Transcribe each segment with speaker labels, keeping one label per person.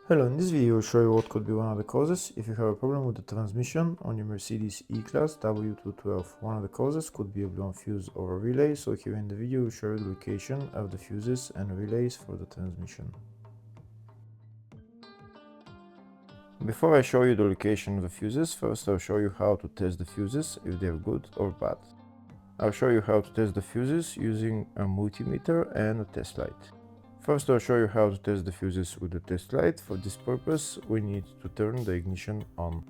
Speaker 1: Hello, in this video I'll show you what could be one of the causes if you have a problem with the transmission on your Mercedes E-Class W212. One of the causes could be a blown fuse or a relay, so here in the video we'll show you the location of the fuses and relays for the transmission. Before I show you the location of the fuses, first I'll show you how to test the fuses, if they're good or bad. I'll show you how to test the fuses using a multimeter and a test light. First I'll show you how to test the fuses with the test light. For this purpose we need to turn the ignition on.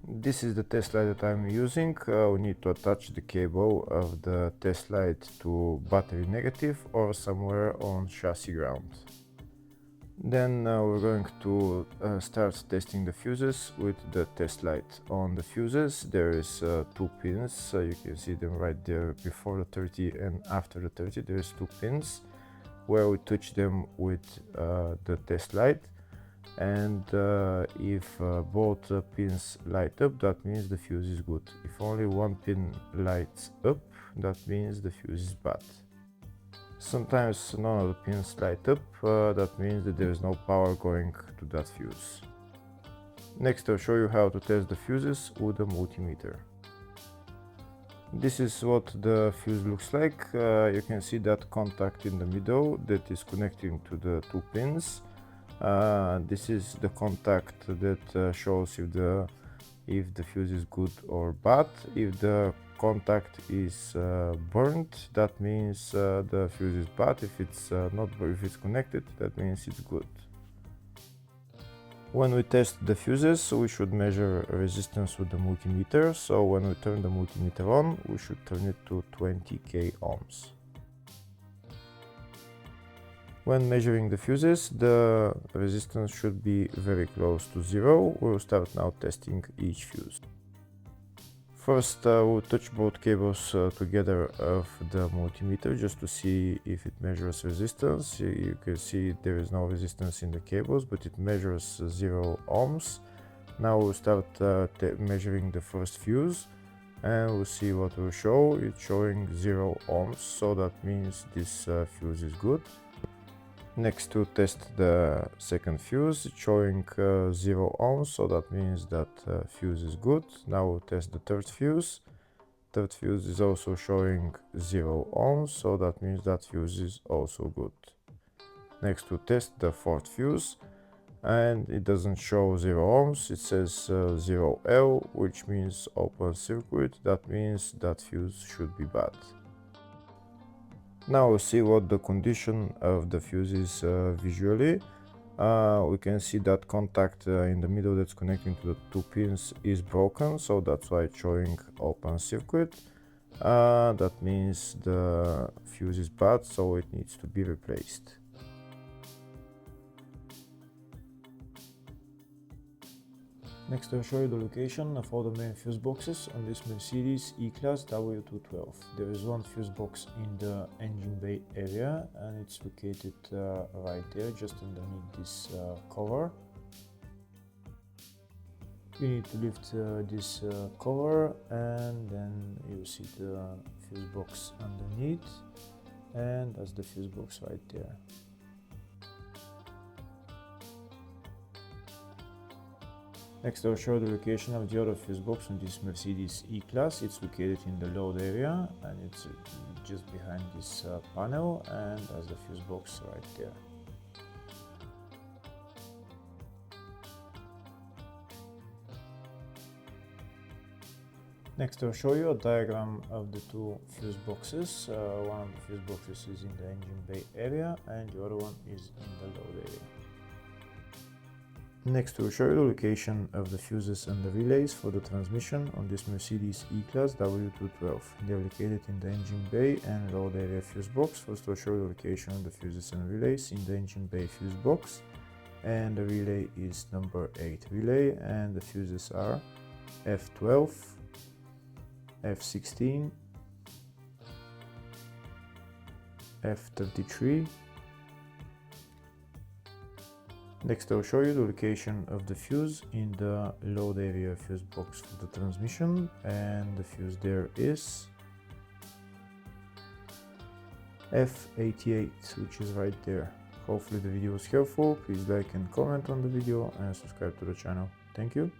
Speaker 1: This is the test light that I'm using. We need to attach the cable of the test light to battery negative or somewhere on chassis ground. Then we're going to start testing the fuses with the test light. On the fuses there is two pins, you can see them right there before the 30 and after the 30. There is two pins where we touch them with the test light, and if both pins light up, that means the fuse is good. If only one pin lights up, that means the fuse is bad. Sometimes none of the pins light up, that means that there is no power going to that fuse. Next I'll show you how to test the fuses with a multimeter. This is what the fuse looks like. You can see that contact in the middle that is connecting to the two pins. This is the contact that shows if the fuse is good or bad. If the contact is burnt, that means the fuse is bad. If it's if it's connected, that means it's good. When we test the fuses, we should measure resistance with the multimeter. So when we turn the multimeter on, we should turn it to 20k ohms. When measuring the fuses, the resistance should be very close to zero. We'll start now testing each fuse. First, we'll touch both cables together of the multimeter just to see if it measures resistance. You can see there is no resistance in the cables, but it measures 0 ohms. Now we'll start measuring the first fuse, and we'll see what will show. It's showing 0 ohms, so that means this fuse is good. Next, to test the second fuse, it's showing 0 ohms, so that means that fuse is good. Now we'll test the third fuse. Third fuse is also showing 0 ohms, so that means that fuse is also good. Next we'll test the fourth fuse, and it doesn't show 0 ohms, it says 0L, which means open circuit. That means that fuse should be bad. Now we'll see what the condition of the fuse is visually. We can see that contact in the middle that's connecting to the two pins is broken, so that's why it's showing open circuit. That means the fuse is bad, so it needs to be replaced. Next I'll show you the location of all the main fuse boxes on this Mercedes E-Class W212. There is one fuse box in the engine bay area, and it's located right there, just underneath this cover. You need to lift this cover, and then you see the fuse box underneath, and that's the fuse box right there. Next I'll show the location of the other fuse box on this Mercedes E-Class. It's located in the load area, and it's just behind this panel, and that's the fuse box right there. Next I'll show you a diagram of the two fuse boxes. One of the fuse boxes is in the engine bay area, and the other one is in the load area. Next we'll show you the location of the fuses and the relays for the transmission on this Mercedes E-Class W212. They are located in the engine bay and load area fuse box. First we'll show you the location of the fuses and relays in the engine bay fuse box, and the relay is number 8 relay, and the fuses are F12, F16, F33. Next I'll show you the location of the fuse in the load area fuse box for the transmission, and the fuse there is F88, which is right there. Hopefully the video was helpful. Please like and comment on the video and subscribe to the channel. Thank you.